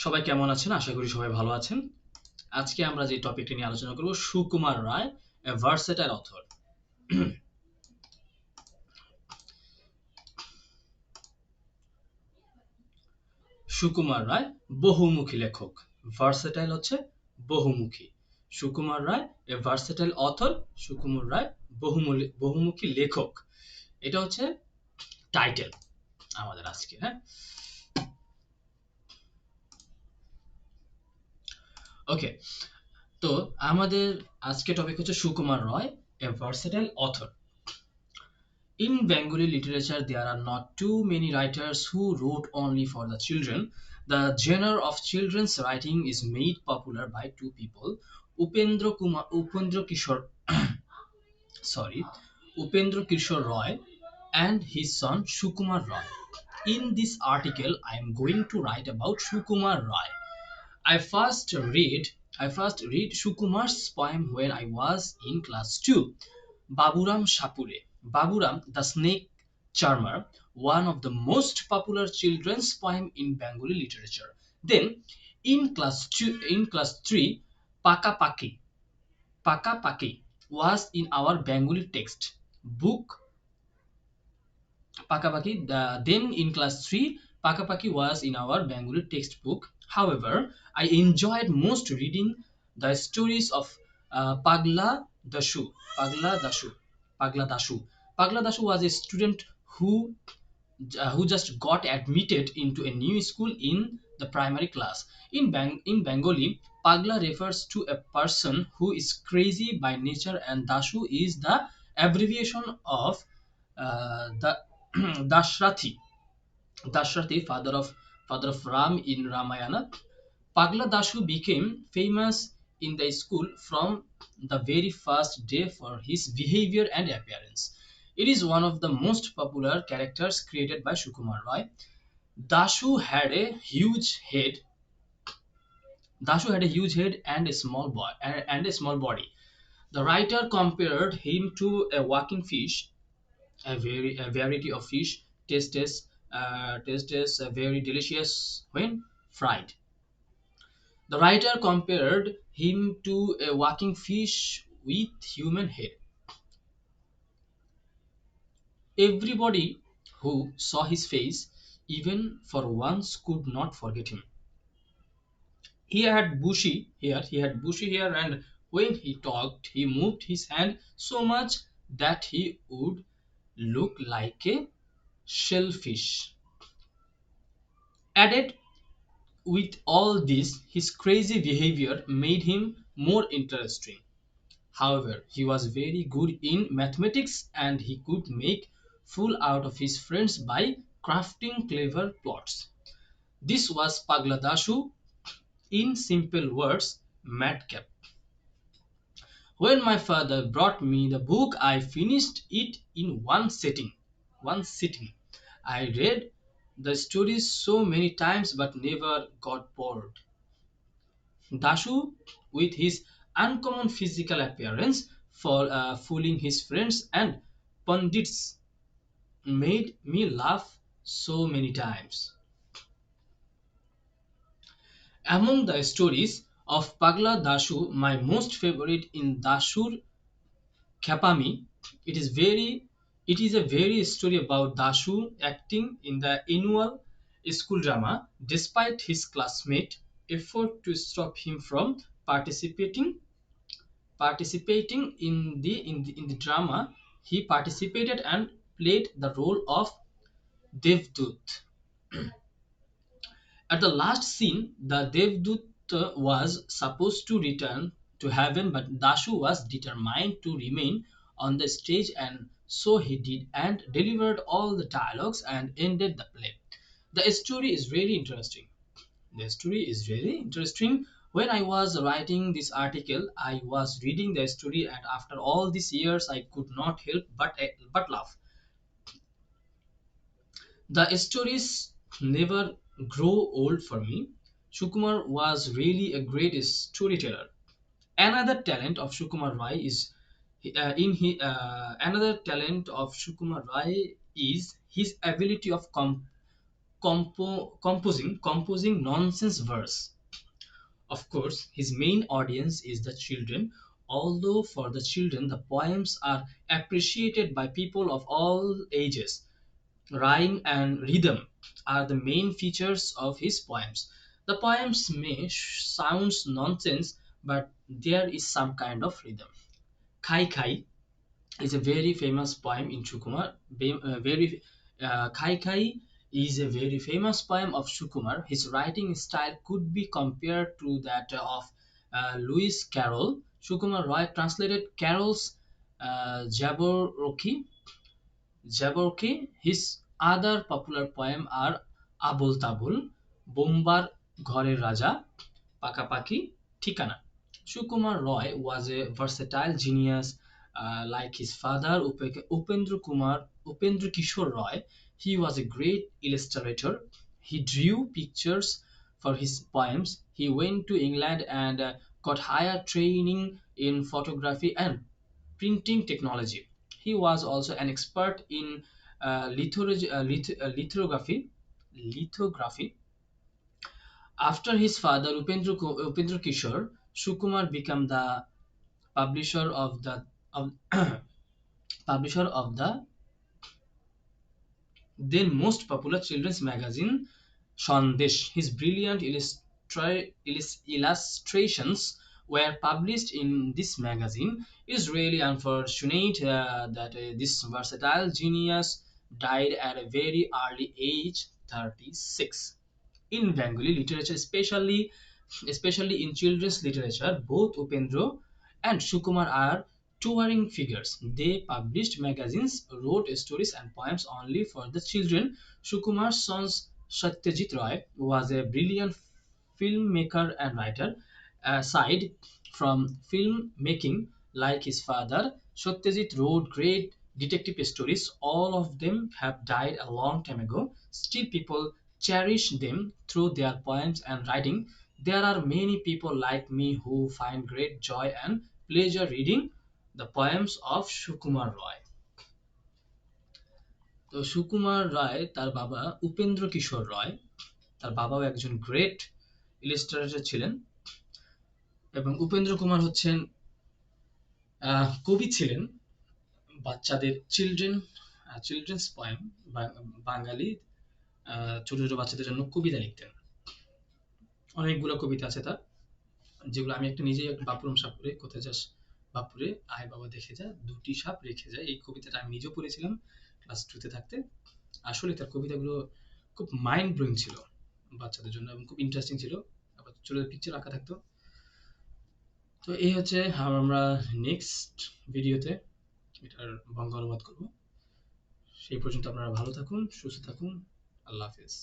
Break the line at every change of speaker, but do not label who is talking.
সবাই কেমন আছেন? আশা করি সবাই ভালো আছেন। আজকে আমরা যে টপিকটি নিয়ে আলোচনা করব Sukumar Ray, a versatile author. Sukumar Ray বহুমুখী লেখক। ভার্সেটাইল হচ্ছে বহুমুখী। Sukumar Ray a versatile author. Sukumar Ray বহুমুখী লেখক। এটা হচ্ছে টাইটেল আমাদের আজকে, হ্যাঁ? ওকে, তো আমাদের আজকে টপিক হচ্ছে Sukumar Ray, a versatile author. In Bengali literature, there are not too many writers who wrote only for the children. The genre of children's writing is made popular by two people, Upendra Kishore, sorry, Upendra Kishore Roy and his son Sukumar Roy. In this article, I am going to write about Sukumar Roy. I first read I first read Sukumar's poem when I was in class 2. Baburam Shapure. Baburam the Snake Charmer, one of the most popular children's poem in Bengali literature. Then in class 3, Paka Paki. Paka Paki was in our Bengali text book. Then in class 3, Pakapaki was in our Bengali textbook. However, I enjoyed most reading the stories of Pagla Dashu. Pagla Dashu. Pagla Dashu. Pagla Dashu was a student who just got admitted into a new school in the primary class. In Bengali, Pagla refers to a person who is crazy by nature, and Dashu is the abbreviation of the Dashrathi. Dashrathi, father of Ram in Ramayana. Pagla Dashu became famous in the school from the very first day for his behavior and appearance. It is one of the most popular characters created by Sukumar Ray. Dashu had a huge head. Dashu had a huge head and a small body. The writer compared him to a walking fish, a variety of fish tastes very delicious when fried. The writer compared him to a walking fish with human head. Everybody who saw his face, even for once, could not forget him. He had bushy hair, and when he talked, he moved his hand so much that he would look like a shellfish. Added with all this, his crazy behavior made him more interesting. However, he was very good in mathematics and he could make fool out of his friends by crafting clever plots. This was Pagladashu, in simple words, madcap. When my father brought me the book, I finished it in one sitting. I read the stories so many times but never got bored. Dashu, with his uncommon physical appearance, for fooling his friends and pundits, made me laugh so many times. Among the stories of Pagla Dashu, my most favorite in Dashur Khapami, it is very it is a very story about Dashu acting in the annual school drama despite his classmate effort to stop him from participating in the drama. He participated and played the role of Devdut. At the last scene, the Devdut was supposed to return to heaven, but Dashu was determined to remain on the stage, and so he did, and delivered all the dialogues and ended the play. The story is really interesting. The story is really interesting. When I was writing this article, I was reading the story, and after all these years, I could not help but laugh. The stories never grow old for me. Shukumar was really a great storyteller. Another talent of Shukumar Rai is Another talent of Shukumar Rai is his ability of composing nonsense verse. Of course, his main audience is the children, although for the children the poems are appreciated by people of all ages. Rhyme and rhythm are the main features of his poems. The poems may sound nonsense, but there is some kind of rhythm. Khai Khai is a very famous poem in Sukumar. Khai Khai is a very famous poem of Sukumar. His writing style could be compared to that of Lewis Carroll. Sukumar Roy translated Carroll's Jabberwocky. His other popular poems are Abul Tabul, Bombar Ghore Raja, Pakapaki, ঠিকানা. Sukumar Roy was a versatile genius like his father Upendra Kishore Roy. He was a great illustrator. He drew pictures for his poems. He went to England and got higher training in photography and printing technology. He was also an expert in lithography. After his father Upendra Kishore, Sukumar became the publisher of the of, publisher of the then most popular children's magazine Sandesh. His brilliant illustrations were published in this magazine. It is really unfortunate that this versatile genius died at a very early age, 36. In Bengali literature, especially in children's literature, both Upendra and Sukumar are towering figures. They published magazines, wrote stories and poems only for the children. Sukumar's son Satyajit Roy was a brilliant filmmaker and writer. Aside from filmmaking, like his father, Satyajit wrote great detective stories. All of them have died a long time ago. Still, people cherish them through their poems and writing. There are many people like me who find great joy and pleasure reading the poems of Sukumar Roy. তো সুকুমার রায় তার বাবা উপেন্দ্র কিশোর রয়, তার বাবাও একজন great Illustrator ছিলেন, এবং উপেন্দ্র কুমার হচ্ছেন কবি ছিলেন। বাচ্চাদের চিলড্রেন্স পোয়েম, বাঙালি ছোট ছোট বাচ্চাদের জন্য কবিতা লিখতেন। অনেকগুলো কবিতা আছে তার, যেগুলো আমি একটা নিজেই বাপুরম সাপুরে কোথায় যাস বাপুরে আয় বাবা দেখে যা দুটি সাপ রেখে যায়, এই কবিতাটা আমি নিজেও পড়েছিলাম ক্লাস 2 তে থাকতে। আসলে তার কবিতাগুলো খুব মাইন্ড ব্লোয়িং ছিল বাচ্চাদের জন্য এবং খুব ইন্টারেস্টিং ছিল, আবার ছোট পিকচার আঁকা থাকতো। তো এই হচ্ছে আমরা নেক্সট ভিডিওতে এটার বঙ্গ অনুবাদ করব। সেই পর্যন্ত আপনারা ভালো থাকুন, সুস্থ থাকুন। আল্লাহ হাফেজ।